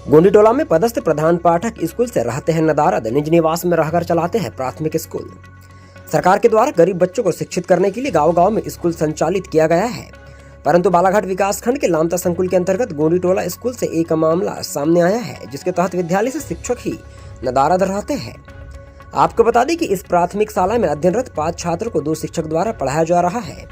गोंडीटोला में पदस्थ प्रधान पाठक स्कूल से रहते हैं नदारद, निज निवास में रहकर चलाते हैं प्राथमिक स्कूल। सरकार के द्वारा गरीब बच्चों को शिक्षित करने के लिए गांव-गांव में स्कूल संचालित किया गया है, परंतु बालाघाट विकास खंड के लामता संकुल के अंतर्गत गोंडीटोला स्कूल से एक मामला सामने आया है, जिसके तहत विद्यालय से शिक्षक ही नदारद रहते हैं। आपको बता दें कि इस प्राथमिक शाला में अध्ययनरत 5 छात्रों को 2 शिक्षक द्वारा पढ़ाया जा रहा है,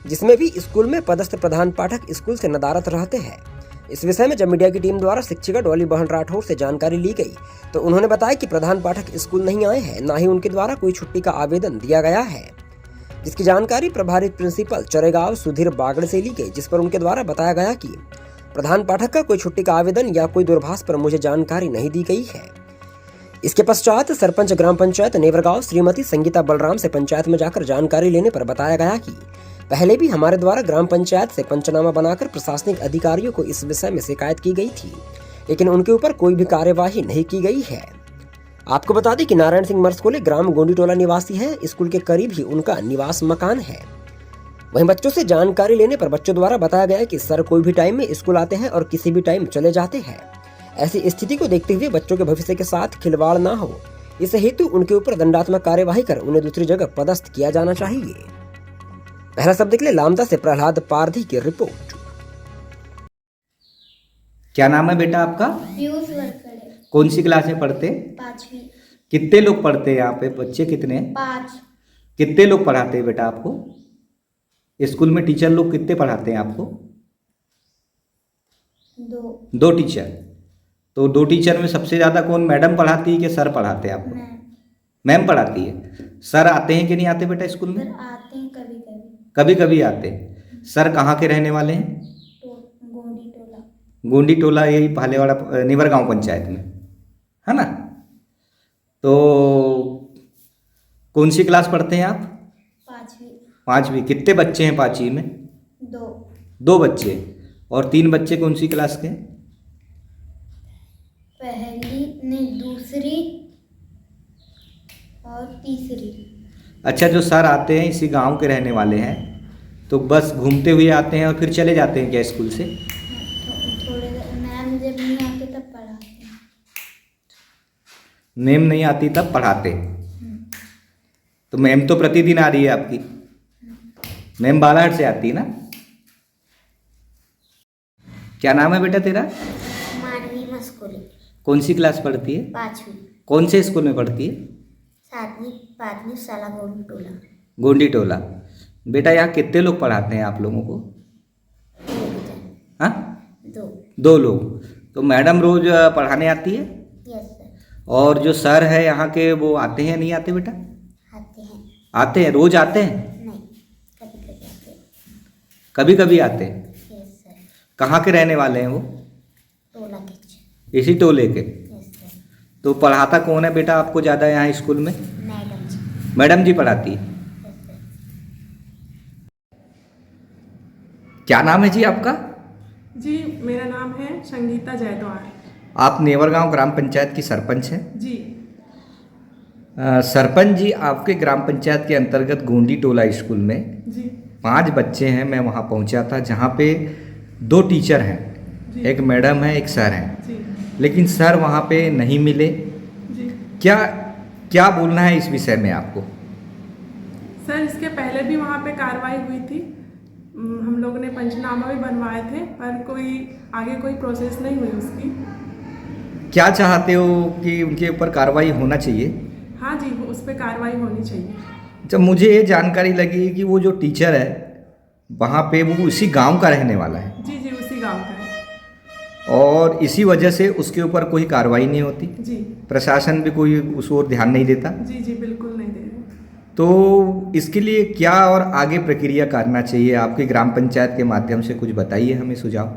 जिसमें भी स्कूल में पदस्थ प्रधान पाठक स्कूल से नदारद रहते हैं। इस विषय में जब मीडिया की टीम द्वारा शिक्षिका डॉली बहन राठौर से जानकारी ली गई तो उन्होंने बताया कि प्रधान पाठक स्कूल नहीं आए हैं, न ही उनके द्वारा कोई छुट्टी का आवेदन दिया गया है, जिसकी जानकारी प्रभारी प्रिंसिपल चरेगांव सुधीर बागड़ से ली गई, जिस पर उनके द्वारा बताया गया कि प्रधान पाठक का कोई छुट्टी का आवेदन या कोई दूरभाष पर मुझे जानकारी नहीं दी गई है। इसके पश्चात सरपंच ग्राम पंचायत नेवरगांव श्रीमती संगीता बलराम से पंचायत में जाकर जानकारी लेने पर बताया गया कि पहले भी हमारे द्वारा ग्राम पंचायत से पंचनामा बनाकर प्रशासनिक अधिकारियों को इस विषय में शिकायत की गई थी, लेकिन उनके ऊपर कोई भी कार्यवाही नहीं की गई है। आपको बता दें कि नारायण सिंह मरसकोले ग्राम गोंडीटोला निवासी है, स्कूल के करीब ही उनका निवास मकान है। वहीं बच्चों से जानकारी लेने पर बच्चों द्वारा बताया गया कि सर कोई भी टाइम में स्कूल आते हैं और किसी भी टाइम चले जाते हैं। ऐसी स्थिति को देखते हुए बच्चों के भविष्य के साथ खिलवाड़ न हो, इस हेतु उनके ऊपर दंडात्मक कार्यवाही कर उन्हें दूसरी जगह पदस्थ किया जाना चाहिए। पहला शब्द के लिए लामदा से प्रहलाद पारधी की रिपोर्ट। क्या नाम है बेटा आपका? पीयूष वरकड़े। कौन सी क्लास में पढ़ते? 5वीं। कितने लोग पढ़ते हैं यहाँ पे? बच्चे कितने हैं? 5। कितने लोग पढ़ाते हैं बेटा आपको? स्कूल में टीचर लोग कितने पढ़ाते हैं आपको? 2 टीचर। तो 2 टीचर में सबसे ज़्यादा कौन, मैडम पढ़ाती है कि सर पढ़ाते हैं आपको? मैम पढ़ाती है। सर आते हैं कि नहीं आते बेटा स्कूल में? आते हैं कभी कभी। कभी कभी आते हैं। सर कहाँ के रहने वाले हैं? गोंडीटोला। गोंडीटोला, यही भालेवाड़ा नेवरगांव पंचायत में है ना? तो कौन सी क्लास पढ़ते हैं आप? 5वीं। 5वीं। कितने बच्चे हैं 5वीं में? 2 बच्चे। और 3 बच्चे कौन सी क्लास के? दूसरी और तीसरी। अच्छा, जो सर आते हैं इसी गांव के रहने वाले हैं, तो बस घूमते हुए आते हैं और फिर चले जाते हैं क्या स्कूल से? थोड़े मैम जब नहीं आते तब पढ़ाते हैं। मैम नहीं आती तब पढ़ाते। तो मैम तो प्रतिदिन आ रही है आपकी? मैम बालाघाट से आती है ना? क्या नाम है बेटा तेरा? मानवी मस्कोले। कौन सी क्लास पढ़ती है? 5वीं। कौन से स्कूल में पढ़ती है? 7वीं 5वीं शाला गोंडीटोला। गोंडीटोला। बेटा यहाँ कितने लोग पढ़ाते हैं आप लोगों को? हाँ, 2 लोग। तो मैडम रोज पढ़ाने आती है? Yes sir. और जो सर है यहाँ के वो आते हैं नहीं आते बेटा? आते हैं। आते हैं, रोज आते हैं? नहीं, कभी कभी आते हैं। कभी कभी आते हैं। Yes sir. कहाँ के रहने वाले हैं वो? टोला के। इसी टोले के। Yes sir. तो पढ़ाता कौन है बेटा आपको ज़्यादा यहाँ स्कूल में? मैडम जी। मैडम जी पढ़ाती है। Yes sir. क्या नाम है जी आपका? जी, मेरा नाम है संगीता जयद्वार। आप नेवरगांव ग्राम पंचायत की सरपंच हैं। जी। सरपंच जी, आपके ग्राम पंचायत के अंतर्गत गोंडीटोला स्कूल में जी। 5 बच्चे हैं। मैं वहाँ पहुँचा था जहाँ पे 2 टीचर हैं, जी। एक मैडम है, एक सर हैं, जी। लेकिन सर वहाँ पे नहीं मिले। जी क्या क्या बोलना है इस विषय में आपको? सर, इसके पहले भी वहाँ पे कार्रवाई हुई थी। हम लोगों ने पंचनामा भी बनवाए थे, पर आगे कोई प्रोसेस नहीं हुई उसकी। क्या चाहते हो कि उनके ऊपर कार्रवाई होना चाहिए? हाँ जी, उस पर कार्रवाई होनी चाहिए। जब मुझे ये जानकारी लगी कि वो जो टीचर है वहाँ पे वो उसी गांव का रहने वाला है। जी जी, उसी गांव का है। और इसी वजह से उसके ऊपर कोई कार्रवाई नहीं होती। जी। प्रशासन भी कोई उस ओर ध्यान नहीं देता। जी जी, बिल्कुल नहीं दे रहे। तो इसके लिए क्या और आगे प्रक्रिया करना चाहिए? आपकी ग्राम पंचायत के माध्यम से कुछ बताइए हमें सुझाव।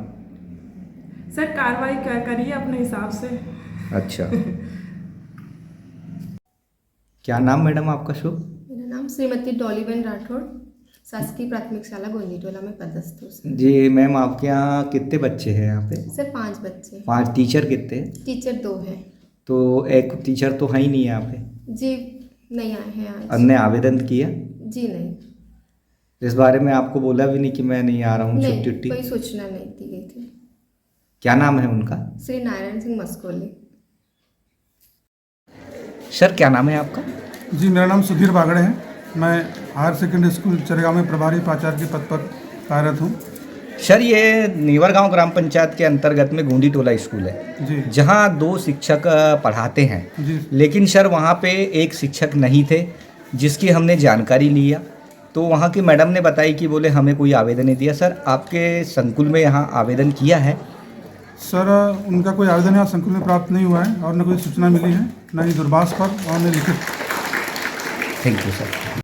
सर, कार्रवाई करिए अपने हिसाब से। अच्छा। क्या नाम मैडम आपका शुभ? मेरा नाम श्रीमती डॉली बहन राठौर, शासकीय प्राथमिक शाला गोंडीटोला में पदस्थ हूँ सर। जी मैम, आपके यहाँ कितने बच्चे हैं यहाँ पे? सर 5 बच्चे। 5। टीचर कितने हैं? टीचर 2 हैं। तो एक टीचर तो है ही नहीं यहाँ पे? जी, नहीं आए हैं आज। हमने आवेदन किया? जी नहीं। इस बारे में आपको बोला भी नहीं कि मैं नहीं आ रहा हूँ, नहीं, छुट्टी? कोई सूचना नहीं दी गई थी। क्या नाम है उनका? श्री नारायण सिंह मस्कोली। सर क्या नाम है आपका? जी, मेरा नाम सुधीर बागड़े है। मैं हायर सेकेंडरी स्कूल चरेगांव में प्रभारी प्राचार्य के पद पर कार्यरत हूँ। सर ये नेवरगांव ग्राम पंचायत के अंतर्गत में गोंदी टोला स्कूल है जी जहाँ 2 शिक्षक पढ़ाते हैं, जी लेकिन सर वहाँ पे एक शिक्षक नहीं थे जिसकी हमने जानकारी लिया तो वहाँ की मैडम ने बताई कि बोले हमें कोई आवेदन नहीं दिया। सर आपके संकुल में यहाँ आवेदन किया है? सर, उनका कोई आवेदन यहाँ संकुल में प्राप्त नहीं हुआ है और न कोई सूचना मिली है, न ही दूरभाष पर और न लिखित। Thank you sir.